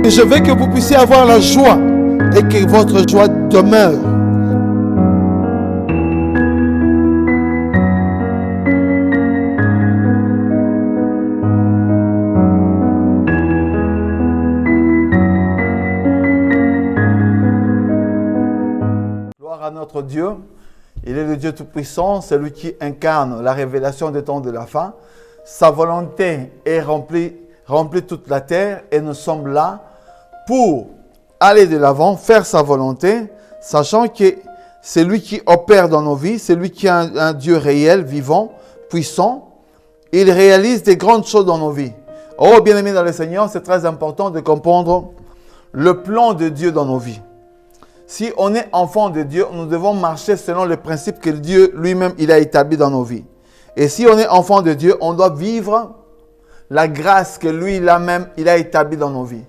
Et je veux que vous puissiez avoir la joie et que votre joie demeure. Gloire à notre Dieu. Il est le Dieu Tout-Puissant, celui qui incarne la révélation des temps de la fin. Sa volonté est remplit toute la terre et nous sommes là pour aller de l'avant, faire sa volonté, sachant que c'est lui qui opère dans nos vies, c'est lui qui est un Dieu réel, vivant, puissant. Il réalise des grandes choses dans nos vies. Oh, bien-aimés dans le Seigneur, c'est très important de comprendre le plan de Dieu dans nos vies. Si on est enfant de Dieu, nous devons marcher selon les principes que Dieu lui-même il a établis dans nos vies. Et si on est enfant de Dieu, on doit vivre la grâce que lui même il a établie dans nos vies.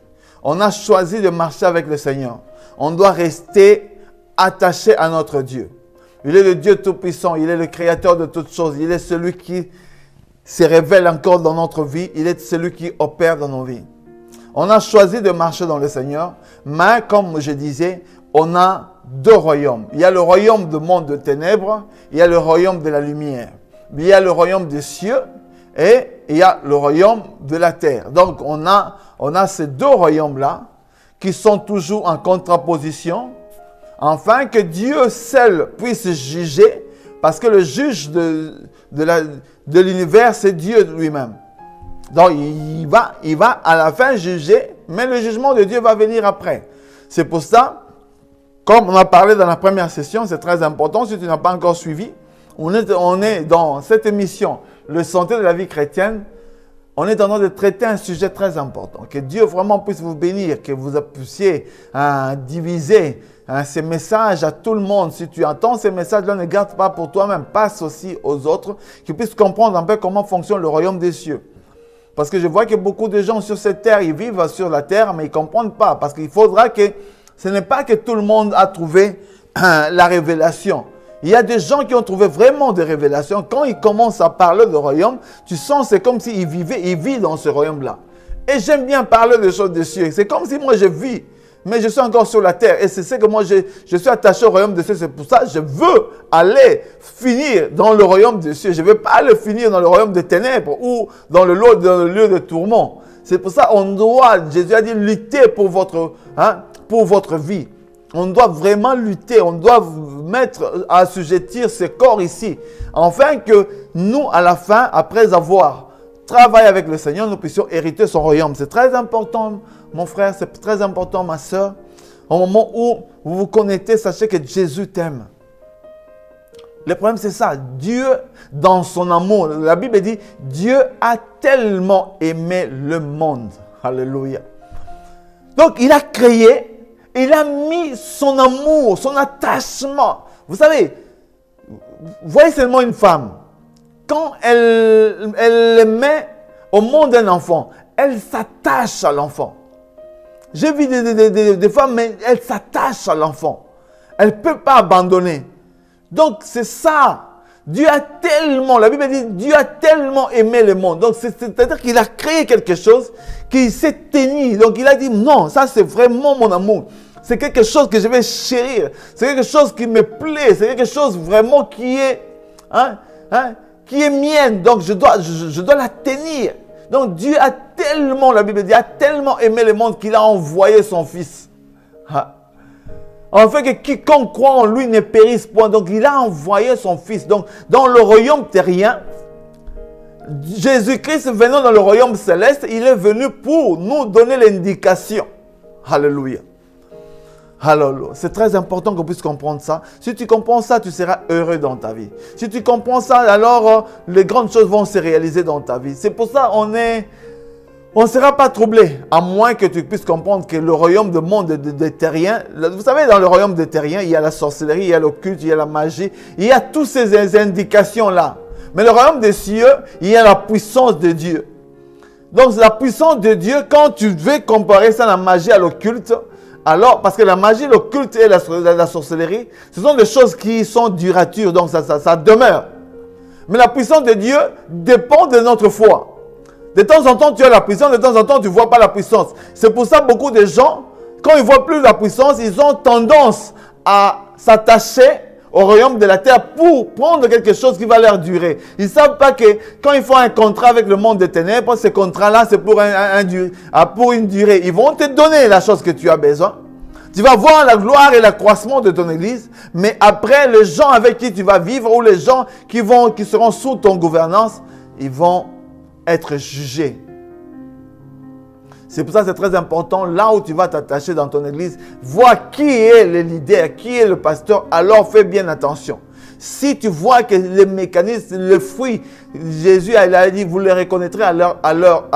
On a choisi de marcher avec le Seigneur. On doit rester attaché à notre Dieu. Il est le Dieu Tout-Puissant, il est le Créateur de toutes choses. Il est celui qui se révèle encore dans notre vie. Il est celui qui opère dans nos vies. On a choisi de marcher dans le Seigneur, mais comme je disais, on a deux royaumes. Il y a le royaume du monde de ténèbres, il y a le royaume de la lumière. Il y a le royaume des cieux et il y a le royaume de la terre. Donc, on a ces deux royaumes-là qui sont toujours en contraposition, afin que Dieu seul puisse juger, parce que le juge de l'univers, c'est Dieu lui-même. Donc, il va à la fin juger, mais le jugement de Dieu va venir après. C'est pour ça, comme on a parlé dans la première session, c'est très important, si tu n'as pas encore suivi, on est dans cette émission, le santé de la vie chrétienne. On est en train de traiter un sujet très important. Que Dieu vraiment puisse vous bénir, que vous puissiez diviser ces messages à tout le monde. Si tu entends ces messages-là, ne garde pas pour toi-même, passe aussi aux autres, qu'ils puissent comprendre un peu comment fonctionne le royaume des cieux. Parce que je vois que beaucoup de gens sur cette terre, ils vivent sur la terre, mais ils ne comprennent pas. Parce qu'il faudra que, ce n'est pas que tout le monde a trouvé la révélation. Il y a des gens qui ont trouvé vraiment des révélations. Quand ils commencent à parler de royaume, tu sens c'est comme s'ils vivent dans ce royaume-là. Et j'aime bien parler des choses des cieux. C'est comme si moi je vis, mais je suis encore sur la terre. Et c'est ce que moi je suis attaché au royaume des cieux. C'est pour ça que je veux aller finir dans le royaume des cieux. Je ne veux pas aller finir dans le royaume des ténèbres ou dans le lieu de tourment. C'est pour ça qu'on doit, Jésus a dit, lutter pour votre vie. On doit vraiment lutter, on doit mettre à assujettir ce corps ici, afin que nous, à la fin, après avoir travaillé avec le Seigneur, nous puissions hériter son royaume. C'est très important, mon frère, c'est très important, ma soeur. Au moment où vous vous connectez, sachez que Jésus t'aime. Le problème, c'est ça. Dieu, dans son amour, la Bible dit, Dieu a tellement aimé le monde. Alléluia. Donc, il a créé. Il a mis son amour, son attachement. Vous savez, voyez seulement une femme. Quand elle met au monde un enfant, elle s'attache à l'enfant. J'ai vu des femmes, mais elles s'attachent à l'enfant. Elle ne peut pas abandonner. Donc, c'est ça. Dieu a tellement, la Bible dit, Dieu a tellement aimé le monde. Donc, c'est-à-dire qu'il a créé quelque chose qui s'est tenu. Donc, il a dit, non, ça c'est vraiment mon amour. C'est quelque chose que je vais chérir. C'est quelque chose qui me plaît. C'est quelque chose vraiment qui est mienne. Donc, je dois la tenir. Donc, Dieu a tellement, la Bible dit, a tellement aimé le monde qu'il a envoyé son Fils. En fait, que quiconque croit en lui ne périsse point. Donc, il a envoyé son Fils. Donc, dans le royaume terrien, Jésus-Christ venant dans le royaume céleste, il est venu pour nous donner l'indication. Alléluia. Alléluia. C'est très important qu'on puisse comprendre ça. Si tu comprends ça, tu seras heureux dans ta vie. Si tu comprends ça, alors les grandes choses vont se réaliser dans ta vie. C'est pour ça qu'on ne sera pas troublé, à moins que tu puisses comprendre que le royaume du monde des terriens, vous savez, dans le royaume des terriens, il y a la sorcellerie, il y a l'occulte, il y a la magie, il y a toutes ces indications-là. Mais le royaume des cieux, il y a la puissance de Dieu. Donc, la puissance de Dieu, quand tu veux comparer ça à la magie, à l'occulte, alors, parce que la magie, l'occulte et la sorcellerie, ce sont des choses qui sont duratures, donc ça demeure. Mais la puissance de Dieu dépend de notre foi. De temps en temps, tu as la puissance, de temps en temps, tu ne vois pas la puissance. C'est pour ça que beaucoup de gens, quand ils ne voient plus la puissance, ils ont tendance à s'attacher au royaume de la terre pour prendre quelque chose qui va leur durer. Ils ne savent pas que quand ils font un contrat avec le monde des ténèbres, ce contrat-là, c'est pour une durée. Ils vont te donner la chose que tu as besoin. Tu vas voir la gloire et l'accroissement de ton église, mais après, les gens avec qui tu vas vivre ou les gens qui seront sous ton gouvernance, ils vont être jugés. C'est pour ça que c'est très important, là où tu vas t'attacher dans ton église, vois qui est le leader, qui est le pasteur, alors fais bien attention. Si tu vois que les mécanismes, le fruit, Jésus a dit, vous les reconnaîtrez à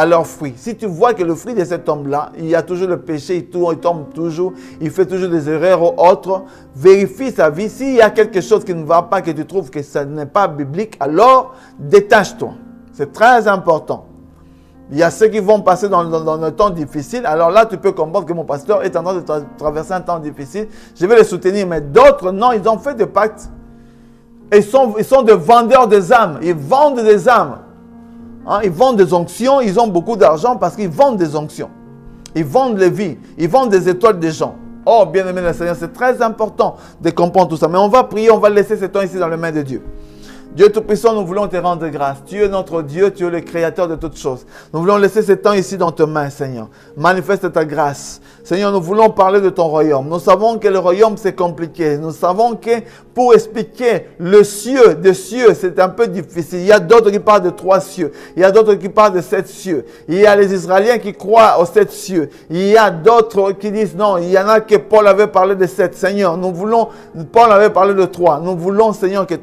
leur fruit. Si tu vois que le fruit de cet homme-là, il y a toujours le péché, il tombe toujours, il fait toujours des erreurs ou autres, vérifie sa vie. S'il y a quelque chose qui ne va pas, que tu trouves que ça n'est pas biblique, alors détache-toi. C'est très important. Il y a ceux qui vont passer dans un temps difficile. Alors là, tu peux comprendre que mon pasteur est en train de traverser un temps difficile. Je vais les soutenir. Mais d'autres, non, ils ont fait des pactes. Ils sont des vendeurs des âmes. Ils vendent des âmes. Hein? Ils vendent des onctions. Ils ont beaucoup d'argent parce qu'ils vendent des onctions. Ils vendent les vies. Ils vendent des étoiles des gens. Oh, bien-aimé le Seigneur, c'est très important de comprendre tout ça. Mais on va prier, on va laisser ce temps ici dans les mains de Dieu. Dieu Tout-Puissant, nous voulons te rendre grâce. Tu es notre Dieu, tu es le Créateur de toutes choses. Nous voulons laisser ce temps ici dans tes mains, Seigneur. Manifeste ta grâce. Seigneur, nous voulons parler de ton royaume. Nous savons que le royaume, c'est compliqué. Nous savons que pour expliquer le cieux, des cieux, c'est un peu difficile. Il y a d'autres qui parlent de 3 cieux. Il y a d'autres qui parlent de 7 cieux. Il y a les Israéliens qui croient aux 7 cieux. Il y a d'autres qui disent non. Il y en a que Paul avait parlé de 7. Seigneur, Paul avait parlé de 3. Nous voulons, Seigneur, que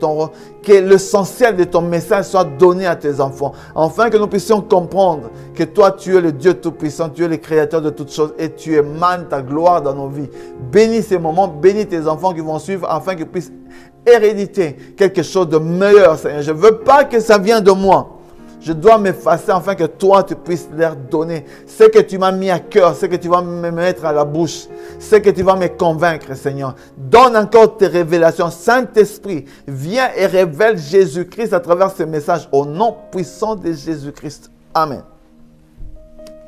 l'essentiel de ton message soit donné à tes enfants. Afin que nous puissions comprendre que toi, tu es le Dieu Tout-Puissant, tu es le Créateur de toutes choses et tu émanes ta gloire dans nos vies. Bénis ces moments, bénis tes enfants qui vont suivre afin qu'ils puissent hériter quelque chose de meilleur, Seigneur. Je ne veux pas que ça vienne de moi. Je dois m'effacer afin que toi, tu puisses leur donner ce que tu m'as mis à cœur, ce que tu vas me mettre à la bouche, ce que tu vas me convaincre, Seigneur. Donne encore tes révélations. Saint-Esprit, viens et révèle Jésus-Christ à travers ce message au nom puissant de Jésus-Christ. Amen.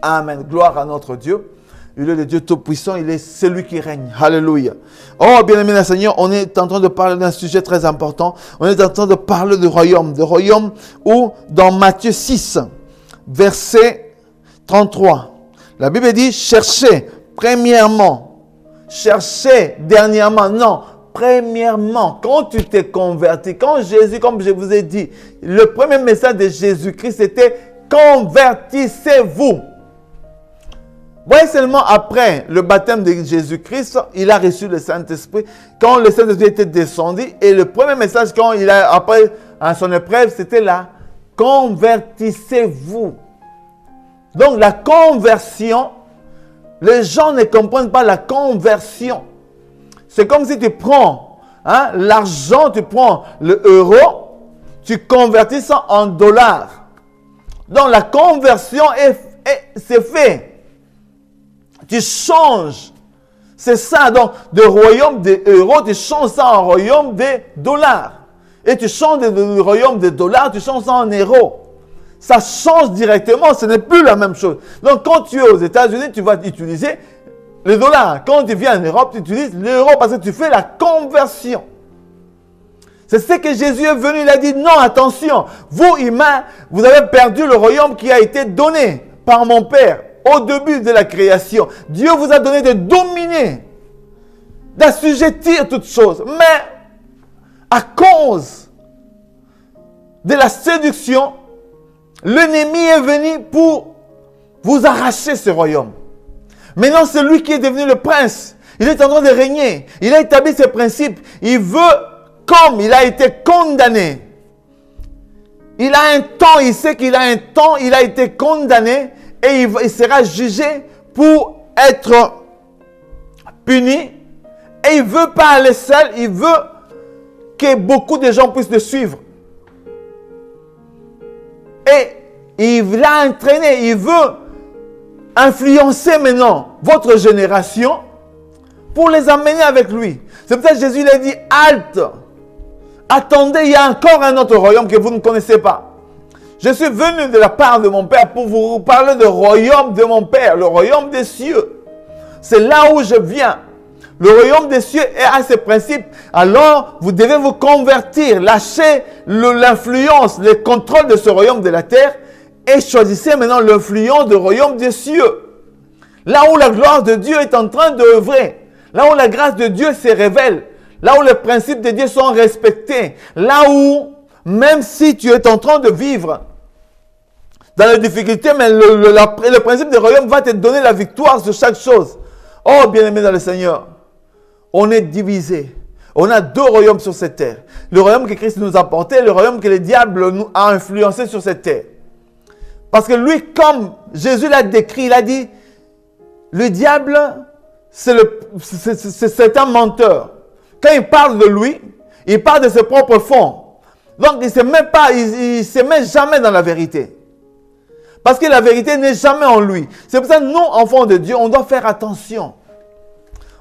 Amen. Gloire à notre Dieu. Il est le Dieu Tout-Puissant, il est celui qui règne. Alléluia. Oh, bien-aimé le Seigneur, on est en train de parler d'un sujet très important. On est en train de parler du royaume. Du royaume où, dans Matthieu 6, verset 33, la Bible dit, cherchez premièrement, cherchez dernièrement. Non, premièrement, quand tu t'es converti, quand Jésus, comme je vous ai dit, le premier message de Jésus-Christ, c'était convertissez-vous. Voyez seulement après le baptême de Jésus-Christ, il a reçu le Saint-Esprit. Quand le Saint-Esprit était descendu, et le premier message, quand il a, après à son épreuve, c'était là, convertissez-vous. Donc la conversion, les gens ne comprennent pas la conversion. C'est comme si tu prends l'argent, tu prends le euro, tu convertis ça en dollars. Donc la conversion, c'est fait. Tu changes. C'est ça. Donc, de royaume des euros, tu changes ça en royaume des dollars. Et tu changes de royaume des dollars, tu changes ça en euros. Ça change directement, ce n'est plus la même chose. Donc, quand tu es aux États-Unis, tu vas utiliser le dollar. Quand tu viens en Europe, tu utilises l'euro parce que tu fais la conversion. C'est ce que Jésus est venu, il a dit, non, attention, vous, humains, vous avez perdu le royaume qui a été donné par mon Père. Au début de la création, Dieu vous a donné de dominer, d'assujettir toutes choses. Mais à cause de la séduction, l'ennemi est venu pour vous arracher ce royaume. Maintenant, c'est lui qui est devenu le prince. Il est en train de régner. Il a établi ses principes. Il veut, comme il a été condamné. Il a un temps, il sait qu'il a un temps, il a été condamné. Et il sera jugé pour être puni. Et il ne veut pas aller seul. Il veut que beaucoup de gens puissent le suivre. Et il l'a entraîné. Il veut influencer maintenant votre génération pour les amener avec lui. C'est pour ça que Jésus lui a dit, halte. Attendez, il y a encore un autre royaume que vous ne connaissez pas. Je suis venu de la part de mon Père pour vous parler du royaume de mon Père, le royaume des cieux. C'est là où je viens. Le royaume des cieux a ses principes. Alors, vous devez vous convertir, lâcher l'influence, le contrôle de ce royaume de la terre et choisissez maintenant l'influence du royaume des cieux. Là où la gloire de Dieu est en train d'œuvrer, là où la grâce de Dieu se révèle, là où les principes de Dieu sont respectés, là où, même si tu es en train de vivre dans les difficultés, mais le principe du royaume va te donner la victoire sur chaque chose. Oh, bien-aimé dans le Seigneur, on est divisé. On a deux royaumes sur cette terre. Le royaume que Christ nous a apporté et le royaume que le diable nous a influencé sur cette terre. Parce que lui, comme Jésus l'a décrit, il a dit, le diable, c'est un menteur. Quand il parle de lui, il parle de ses propres fonds. Donc, il ne se met jamais dans la vérité. Parce que la vérité n'est jamais en lui. C'est pour ça que nous, enfants de Dieu, on doit faire attention.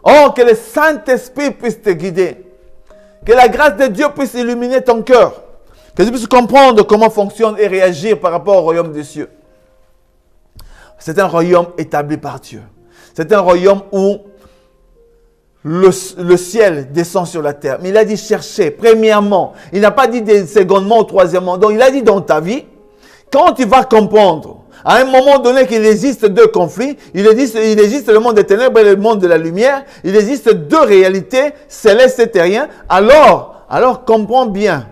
Oh, que le Saint-Esprit puisse te guider. Que la grâce de Dieu puisse illuminer ton cœur. Que tu puisses comprendre comment fonctionne et réagir par rapport au royaume des cieux. C'est un royaume établi par Dieu. C'est un royaume où le ciel descend sur la terre. Mais il a dit chercher, premièrement. Il n'a pas dit secondement ou troisièmement. Donc il a dit dans ta vie, quand tu vas comprendre, à un moment donné qu'il existe deux conflits, il existe le monde des ténèbres et le monde de la lumière, il existe deux réalités, célestes et terriennes, alors comprends bien.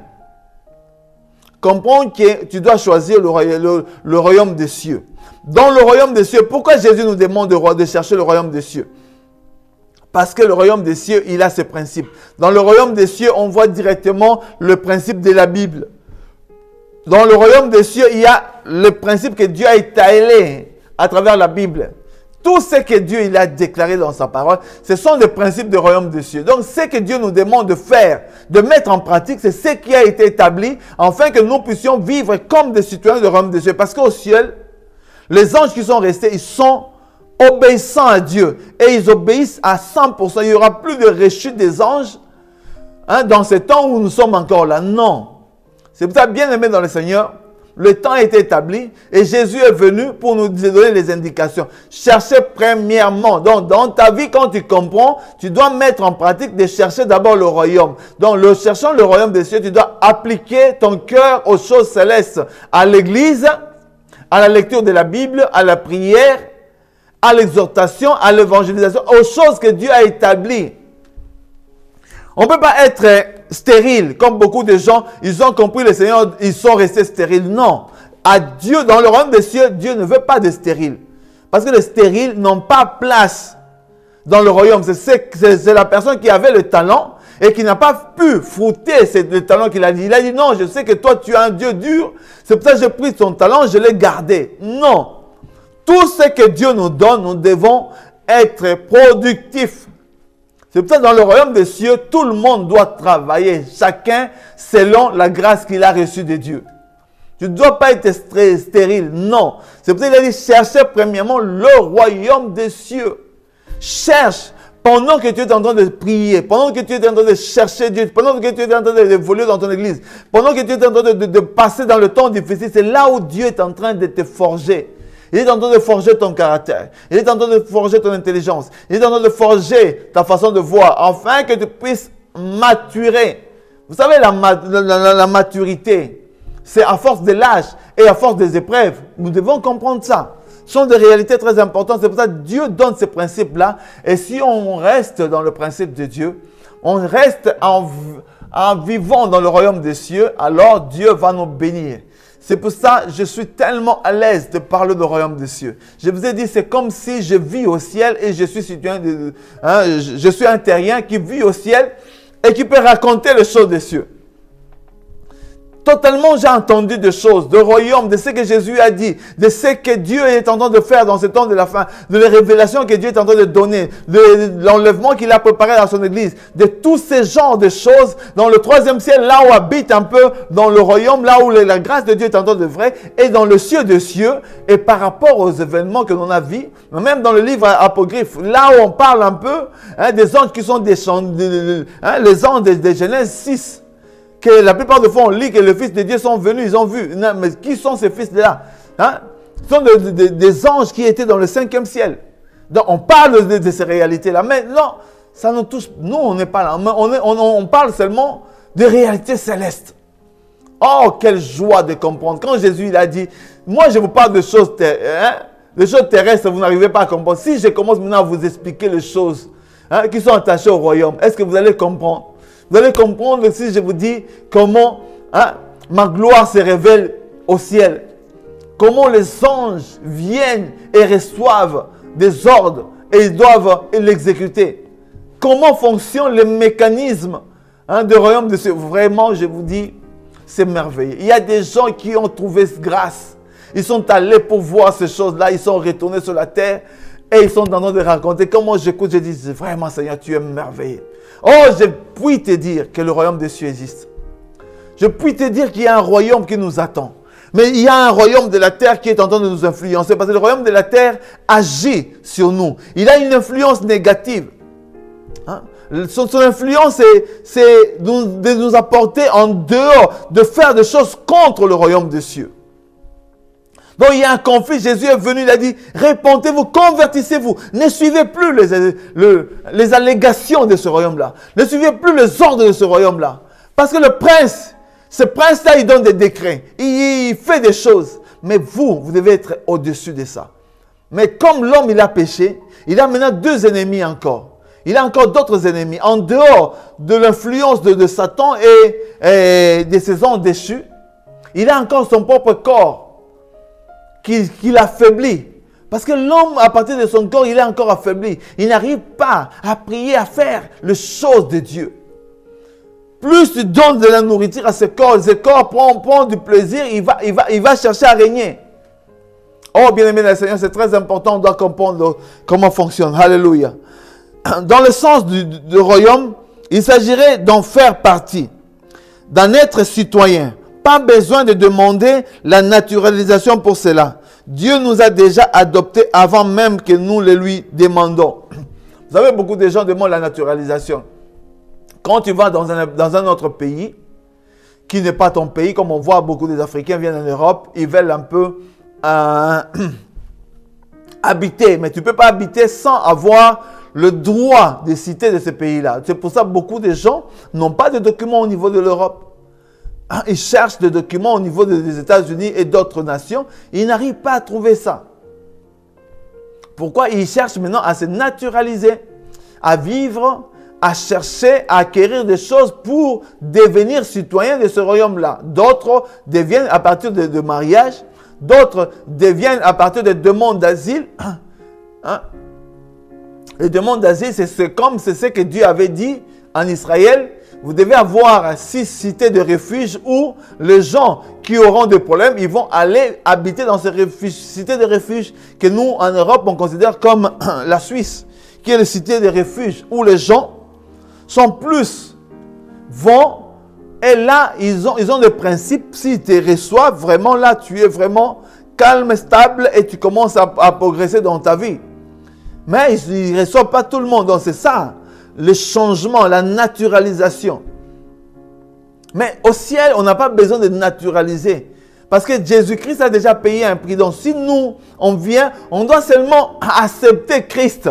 Comprends que tu dois choisir le royaume des cieux. Dans le royaume des cieux, pourquoi Jésus nous demande de chercher le royaume des cieux? Parce que le royaume des cieux, il a ses principes. Dans le royaume des cieux, on voit directement le principe de la Bible. Dans le royaume des cieux, il y a le principe que Dieu a étalé à travers la Bible. Tout ce que Dieu il a déclaré dans sa parole, ce sont des principes du royaume des cieux. Donc, ce que Dieu nous demande de faire, de mettre en pratique, c'est ce qui a été établi afin que nous puissions vivre comme des citoyens du royaume des cieux. Parce qu'au ciel, les anges qui sont restés, ils sont obéissants à Dieu. Et ils obéissent à 100%. Il n'y aura plus de rechute des anges dans ce temps où nous sommes encore là. Non. C'est pour ça, bien aimé dans le Seigneur, le temps a été établi et Jésus est venu pour nous donner les indications. Cherchez premièrement. Donc, dans ta vie, quand tu comprends, tu dois mettre en pratique de chercher d'abord le royaume. Donc, cherchant le royaume des cieux, tu dois appliquer ton cœur aux choses célestes, à l'église, à la lecture de la Bible, à la prière, à l'exhortation, à l'évangélisation, aux choses que Dieu a établies. On ne peut pas être stérile, comme beaucoup de gens, ils ont compris le Seigneur, ils sont restés stériles. Non. À Dieu, dans le royaume des cieux, Dieu ne veut pas de stériles. Parce que les stériles n'ont pas place dans le royaume. C'est la personne qui avait le talent et qui n'a pas pu frouter le talent qu'il a dit. Il a dit non, je sais que toi tu es un Dieu dur, c'est pour ça que j'ai pris ton talent, je l'ai gardé. Non. Tout ce que Dieu nous donne, nous devons être productifs. C'est pour ça que dans le royaume des cieux, tout le monde doit travailler, chacun selon la grâce qu'il a reçue de Dieu. Tu ne dois pas être stérile, non. C'est pour ça qu'il a dit, cherchez premièrement le royaume des cieux. Cherche, pendant que tu es en train de prier, pendant que tu es en train de chercher Dieu, pendant que tu es en train d'évoluer dans ton église, pendant que tu es en train de passer dans le temps difficile, c'est là où Dieu est en train de te forger. Il est en train de forger ton caractère. Il est en train de forger ton intelligence. Il est en train de forger ta façon de voir, afin que tu puisses maturer. Vous savez, la maturité, c'est à force de l'âge et à force des épreuves. Nous devons comprendre ça. Ce sont des réalités très importantes. C'est pour ça que Dieu donne ces principes-là. Et si on reste dans le principe de Dieu, on reste en vivant dans le royaume des cieux, alors Dieu va nous bénir. C'est pour ça que je suis tellement à l'aise de parler du royaume des cieux. Je vous ai dit, c'est comme si je vis au ciel et je suis citoyen, je suis un terrien qui vit au ciel et qui peut raconter les choses des cieux. Totalement, j'ai entendu des choses, de royaume, de ce que Jésus a dit, de ce que Dieu est en train de faire dans ce temps de la fin, de les révélations que Dieu est en train de donner, de l'enlèvement qu'il a préparé dans son église, de tous ces genres de choses dans le troisième ciel, là où habite un peu dans le royaume, là où la grâce de Dieu est en train de vrai, et dans le ciel des cieux, et par rapport aux événements que l'on a vus, même dans le livre apocryphe, là où on parle un peu des anges qui sont des les anges de Genèse 6, que la plupart des fois on lit que les fils de Dieu sont venus, ils ont vu. Non, mais qui sont ces fils-là? Hein? Ce sont des anges qui étaient dans le 5e ciel. Donc on parle de ces réalités-là. Mais non, ça nous touche. Nous, on n'est pas là. On parle seulement de réalités célestes. Oh, quelle joie de comprendre. Quand Jésus il a dit, moi je vous parle de choses terrestres, les choses terrestres, vous n'arrivez pas à comprendre. Si je commence maintenant à vous expliquer les choses qui sont attachées au royaume, est-ce que vous allez comprendre? Vous allez comprendre si je vous dis comment ma gloire se révèle au ciel. Comment les anges viennent et reçoivent des ordres et ils doivent l'exécuter. Comment fonctionnent les mécanismes du royaume de Dieu. Vraiment, je vous dis, c'est merveilleux. Il y a des gens qui ont trouvé grâce. Ils sont allés pour voir ces choses-là. Ils sont retournés sur la terre et ils sont en train de raconter. Comment j'écoute, je dis, vraiment Seigneur, tu es merveilleux. Oh, je puis te dire que le royaume des cieux existe. Je puis te dire qu'il y a un royaume qui nous attend. Mais il y a un royaume de la terre qui est en train de nous influencer. Parce que le royaume de la terre agit sur nous. Il a une influence négative. Son influence, c'est de nous apporter en dehors, de faire des choses contre le royaume des cieux. Donc il y a un conflit. Jésus est venu, il a dit, répentez-vous, convertissez-vous. Ne suivez plus les allégations de ce royaume-là. Ne suivez plus les ordres de ce royaume-là. Parce que le prince, ce prince-là, il donne des décrets. Il fait des choses. Mais vous devez être au-dessus de ça. Mais comme l'homme, il a péché, il a maintenant 2 ennemis encore. Il a encore d'autres ennemis. En dehors de l'influence de Satan et de ses anges déchus, il a encore son propre corps qu'il affaiblit. Parce que l'homme, à partir de son corps, il est encore affaibli. Il n'arrive pas à prier, à faire les choses de Dieu. Plus tu donnes de la nourriture à ce corps prend du plaisir, il va chercher à régner. Oh, bien-aimé le Seigneur, c'est très important, on doit comprendre comment fonctionne. Alléluia. Dans le sens du royaume, il s'agirait d'en faire partie, d'en être citoyen. Pas besoin de demander la naturalisation pour cela. Dieu nous a déjà adoptés avant même que nous le lui demandons. Vous savez, beaucoup de gens demandent la naturalisation. Quand tu vas dans un autre pays, qui n'est pas ton pays, comme on voit beaucoup des Africains viennent en Europe, ils veulent un peu habiter. Mais tu ne peux pas habiter sans avoir le droit de citer de ce pays-là. C'est pour ça que beaucoup de gens n'ont pas de documents au niveau de l'Europe. Ils cherchent des documents au niveau des États-Unis et d'autres nations. Ils n'arrivent pas à trouver ça. Pourquoi? Ils cherchent maintenant à se naturaliser, à vivre, à chercher, à acquérir des choses pour devenir citoyens de ce royaume-là. D'autres deviennent à partir de mariage. D'autres deviennent à partir de demandes d'asile. Les demandes d'asile, c'est ce que Dieu avait dit en Israël. Vous devez avoir 6 cités de refuge où les gens qui auront des problèmes, ils vont aller habiter dans ces cités de refuge que nous, en Europe, on considère comme la Suisse, qui est la cité de refuge où les gens sont plus vont et là, ils ont des principes. S'ils te reçoivent, vraiment là, tu es vraiment calme, stable et tu commences à progresser dans ta vie. Mais ils ne reçoivent pas tout le monde. Donc c'est ça, le changement, la naturalisation. Mais au ciel, on n'a pas besoin de naturaliser. Parce que Jésus-Christ a déjà payé un prix. Donc si nous, on vient, on doit seulement accepter Christ.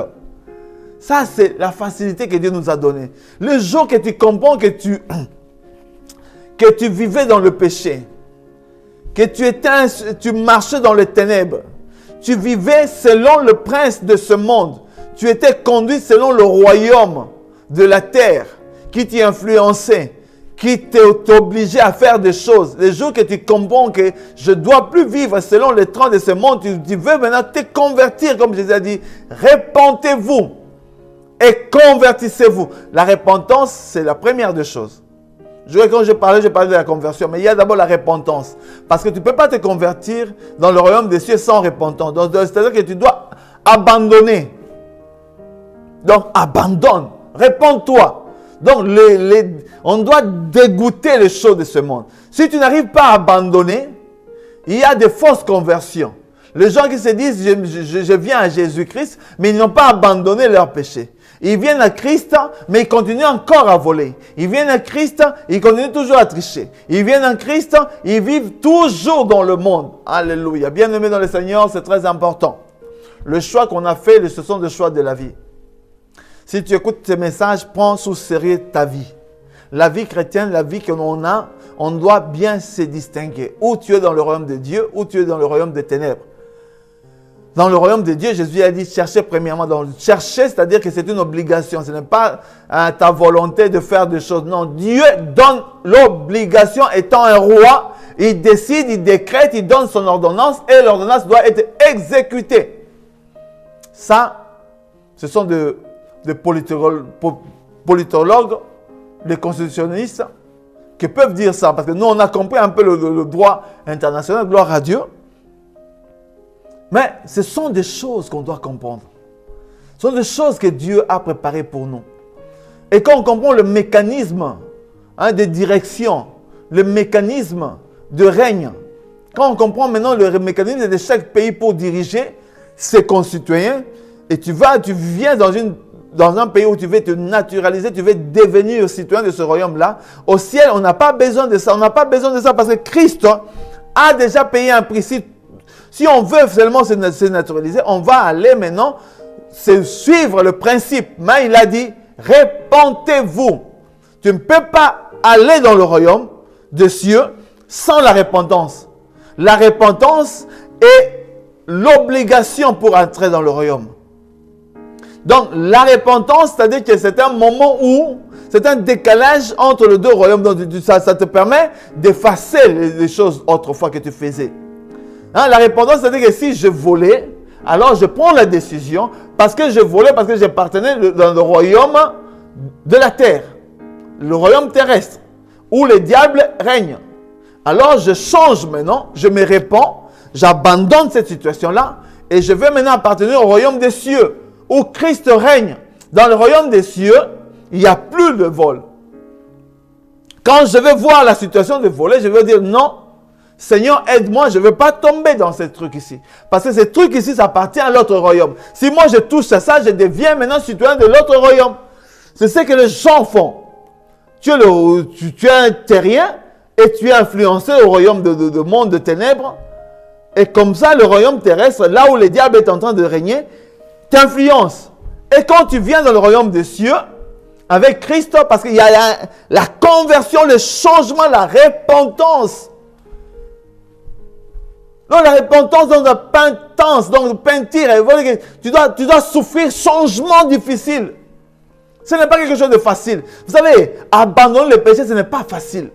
Ça, c'est la facilité que Dieu nous a donnée. Le jour que tu comprends que tu vivais dans le péché, que tu marchais dans les ténèbres, tu vivais selon le prince de ce monde, tu étais conduit selon le royaume de la terre qui t'influençait, qui t'obligeait à faire des choses. Le jour que tu comprends que je ne dois plus vivre selon les trains de ce monde, tu veux maintenant te convertir, comme Jésus a dit, repentez-vous et convertissez-vous. La repentance, c'est la première des choses. Quand je parlais de la conversion, mais il y a d'abord la repentance. Parce que tu ne peux pas te convertir dans le royaume des cieux sans repentance. C'est-à-dire que tu dois abandonner. Donc, abandonne. Répands-toi. Donc, on doit dégoûter les choses de ce monde. Si tu n'arrives pas à abandonner, il y a des fausses conversions. Les gens qui se disent, je viens à Jésus-Christ, mais ils n'ont pas abandonné leur péché. Ils viennent à Christ, mais ils continuent encore à voler. Ils viennent à Christ, ils continuent toujours à tricher. Ils viennent à Christ, ils vivent toujours dans le monde. Alléluia. Bien-aimés dans le Seigneur, c'est très important. Le choix qu'on a fait, ce sont des choix de la vie. Si tu écoutes ces messages, prends sous sérieux ta vie. La vie chrétienne, la vie que l'on a, on doit bien se distinguer. Ou tu es dans le royaume de Dieu, ou tu es dans le royaume des ténèbres. Dans le royaume de Dieu, Jésus a dit chercher premièrement. Chercher, c'est-à-dire que c'est une obligation. Ce n'est pas ta volonté de faire des choses. Non, Dieu donne l'obligation. Étant un roi, il décide, il décrète, il donne son ordonnance et l'ordonnance doit être exécutée. Ça, ce sont des politologues, les constitutionnalistes qui peuvent dire ça. Parce que nous, on a compris un peu le droit international, gloire à Dieu. Mais ce sont des choses qu'on doit comprendre. Ce sont des choses que Dieu a préparées pour nous. Et quand on comprend le mécanisme de direction, le mécanisme de règne, quand on comprend maintenant le mécanisme de chaque pays pour diriger ses concitoyens, et tu viens dans un pays où tu veux te naturaliser, tu veux devenir citoyen de ce royaume-là, au ciel, on n'a pas besoin de ça. On n'a pas besoin de ça parce que Christ a déjà payé un prix. Si on veut seulement se naturaliser, on va aller maintenant suivre le principe. Mais il a dit, répentez-vous. Tu ne peux pas aller dans le royaume des cieux sans la repentance. La repentance est l'obligation pour entrer dans le royaume. Donc, la repentance, c'est-à-dire que c'est un moment où, c'est un décalage entre les deux royaumes. Donc, ça te permet d'effacer les choses autrefois que tu faisais. La repentance, c'est-à-dire que si je volais, alors je prends la décision parce que je volais, parce que j'appartenais dans le royaume de la terre, le royaume terrestre, où le diable règne. Alors je change maintenant, je me répands, j'abandonne cette situation-là et je vais maintenant appartenir au royaume des cieux, où Christ règne. Dans le royaume des cieux, il n'y a plus de vol. Quand je vais voir la situation de voler, je vais dire non. Seigneur, aide-moi, je ne veux pas tomber dans ces trucs ici. Parce que ces trucs ici, ça appartient à l'autre royaume. Si moi je touche à ça, je deviens maintenant citoyen de l'autre royaume. C'est ce que les gens font. Tu es un terrien et tu es influencé au royaume de monde de ténèbres. Et comme ça, le royaume terrestre, là où le diable est en train de régner, t'influence. Et quand tu viens dans le royaume des cieux, avec Christ, parce qu'il y a la conversion, le changement, la repentance. Donc la repentance, donc la pénitence, donc peinture, tu dois souffrir changement difficile. Ce n'est pas quelque chose de facile. Vous savez, abandonner le péché, ce n'est pas facile.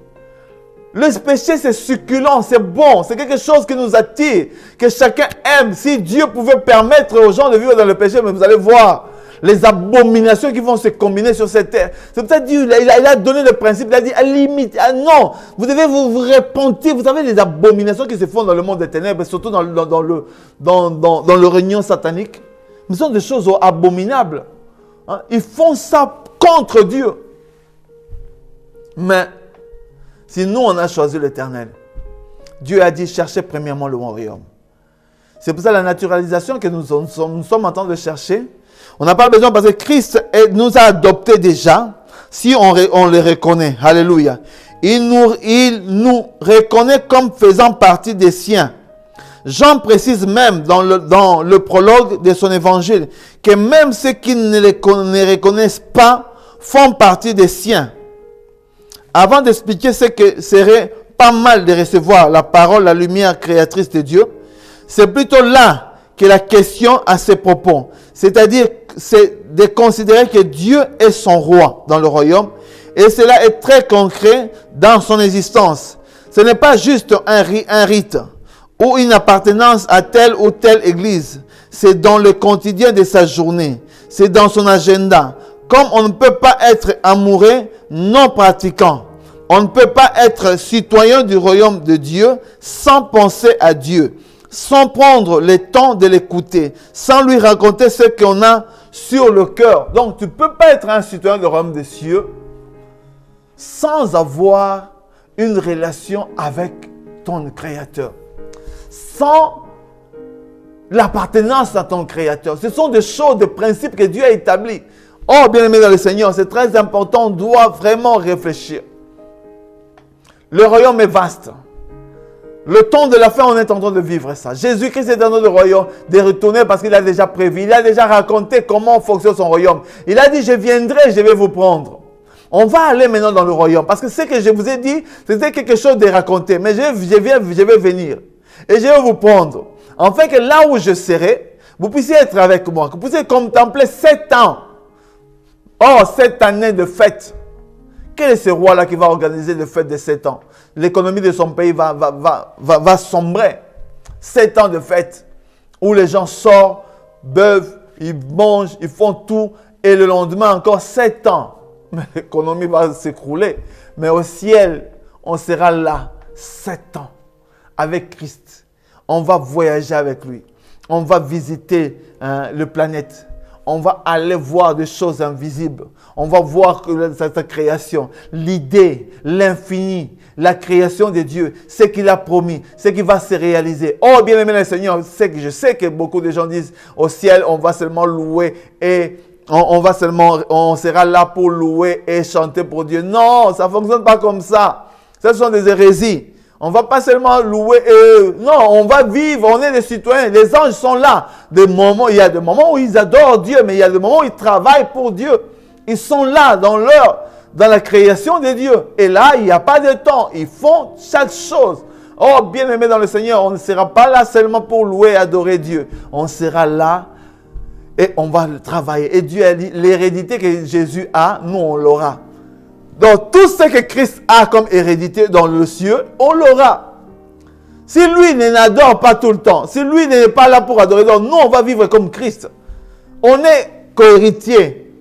Le péché, c'est succulent, c'est bon, c'est quelque chose qui nous attire, que chacun aime. Si Dieu pouvait permettre aux gens de vivre dans le péché, mais vous allez voir les abominations qui vont se combiner sur cette terre. C'est pour ça que Dieu il a donné le principe, il a dit à limite, non, vous devez vous repentir. Vous savez les abominations qui se font dans le monde des ténèbres, surtout dans le réunion satanique. Ce sont des choses abominables. Ils font ça contre Dieu. Mais si nous on a choisi l'Éternel, Dieu a dit cherchez premièrement le royaume. C'est pour ça la naturalisation que nous sommes en train de chercher. On n'a pas besoin parce que Christ nous a adoptés déjà. Si on les reconnaît, alléluia. Il nous reconnaît comme faisant partie des siens. Jean précise même dans le prologue de son évangile que même ceux qui ne reconnaissent pas font partie des siens. Avant d'expliquer ce que serait pas mal de recevoir la parole, la lumière créatrice de Dieu, c'est plutôt là que la question à ce propos. C'est-à-dire, c'est de considérer que Dieu est son roi dans le royaume et cela est très concret dans son existence. Ce n'est pas juste un rite ou une appartenance à telle ou telle église. C'est dans le quotidien de sa journée. C'est dans son agenda. Comme on ne peut pas être amoureux non pratiquant. On ne peut pas être citoyen du royaume de Dieu sans penser à Dieu, sans prendre le temps de l'écouter, sans lui raconter ce qu'on a sur le cœur. Donc, tu ne peux pas être un citoyen du royaume des cieux sans avoir une relation avec ton Créateur, sans l'appartenance à ton Créateur. Ce sont des choses, des principes que Dieu a établis. Oh, bien-aimé dans le Seigneur, c'est très important, on doit vraiment réfléchir. Le royaume est vaste. Le temps de la fin, on est en train de vivre ça. Jésus-Christ est dans notre royaume de retourner parce qu'il a déjà prévu. Il a déjà raconté comment fonctionne son royaume. Il a dit, je viendrai, je vais vous prendre. On va aller maintenant dans le royaume. Parce que ce que je vous ai dit, c'était quelque chose de raconté. Mais je vais venir. Et je vais vous prendre. Afin que là où je serai, vous puissiez être avec moi. Que vous puissiez contempler 7 ans. Oh, 7 années de fête. Quel est ce roi-là qui va organiser le fête de 7 ans? L'économie de son pays va sombrer. 7 ans de fête où les gens sortent, beuvent, ils mangent, ils font tout. Et le lendemain, encore 7 ans. Mais l'économie va s'écrouler. Mais au ciel, on sera là 7 ans avec Christ. On va voyager avec lui. On va visiter le planète. On va aller voir des choses invisibles. On va voir sa création, l'idée, l'infini, la création de Dieu, ce qu'il a promis, ce qui va se réaliser. Oh, bien-aimé le Seigneur, je sais que beaucoup de gens disent au ciel, on va seulement louer et on sera là pour louer et chanter pour Dieu. Non, ça ne fonctionne pas comme ça. Ce sont des hérésies. On ne va pas seulement louer. Non, on va vivre, on est des citoyens. Les anges sont là. Il y a des moments où ils adorent Dieu, mais il y a des moments où ils travaillent pour Dieu. Ils sont là dans la création de Dieu. Et là, il n'y a pas de temps. Ils font chaque chose. Oh, bien-aimé dans le Seigneur, on ne sera pas là seulement pour louer et adorer Dieu. On sera là et on va travailler. Et Dieu a dit, l'hérédité que Jésus a, nous, on l'aura. Donc, tout ce que Christ a comme hérédité dans le ciel, on l'aura. Si lui n'adore pas tout le temps, si lui n'est pas là pour adorer, donc nous, on va vivre comme Christ. On est co-héritier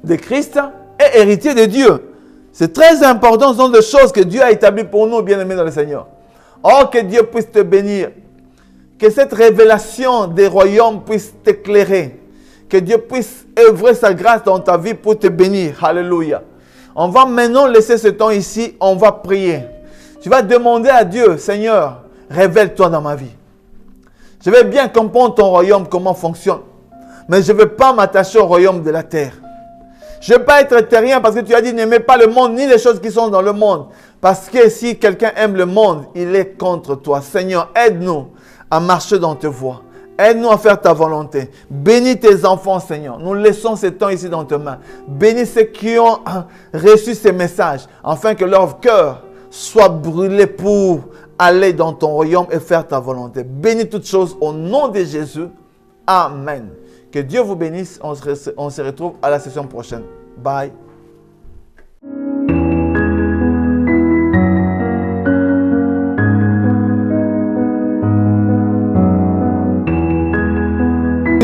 de Christ et héritier de Dieu. C'est très important, ce sont des choses que Dieu a établies pour nous, bien-aimés dans le Seigneur. Oh, que Dieu puisse te bénir. Que cette révélation des royaumes puisse t'éclairer. Que Dieu puisse œuvrer sa grâce dans ta vie pour te bénir. Alléluia. On va maintenant laisser ce temps ici. On va prier. Tu vas demander à Dieu, Seigneur, révèle-toi dans ma vie. Je vais bien comprendre ton royaume, comment fonctionne. Mais je ne veux pas m'attacher au royaume de la terre. Je ne veux pas être terrien parce que tu as dit n'aimez pas le monde ni les choses qui sont dans le monde. Parce que si quelqu'un aime le monde, il est contre toi. Seigneur, aide-nous à marcher dans tes voies. Aide-nous à faire ta volonté. Bénis tes enfants, Seigneur. Nous laissons ce temps ici dans tes mains. Bénis ceux qui ont reçu ces messages, afin que leur cœur soit brûlé pour aller dans ton royaume et faire ta volonté. Bénis toutes choses au nom de Jésus. Amen. Que Dieu vous bénisse. On se retrouve à la session prochaine. Bye.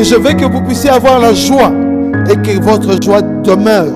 Je veux que vous puissiez avoir la joie et que votre joie demeure.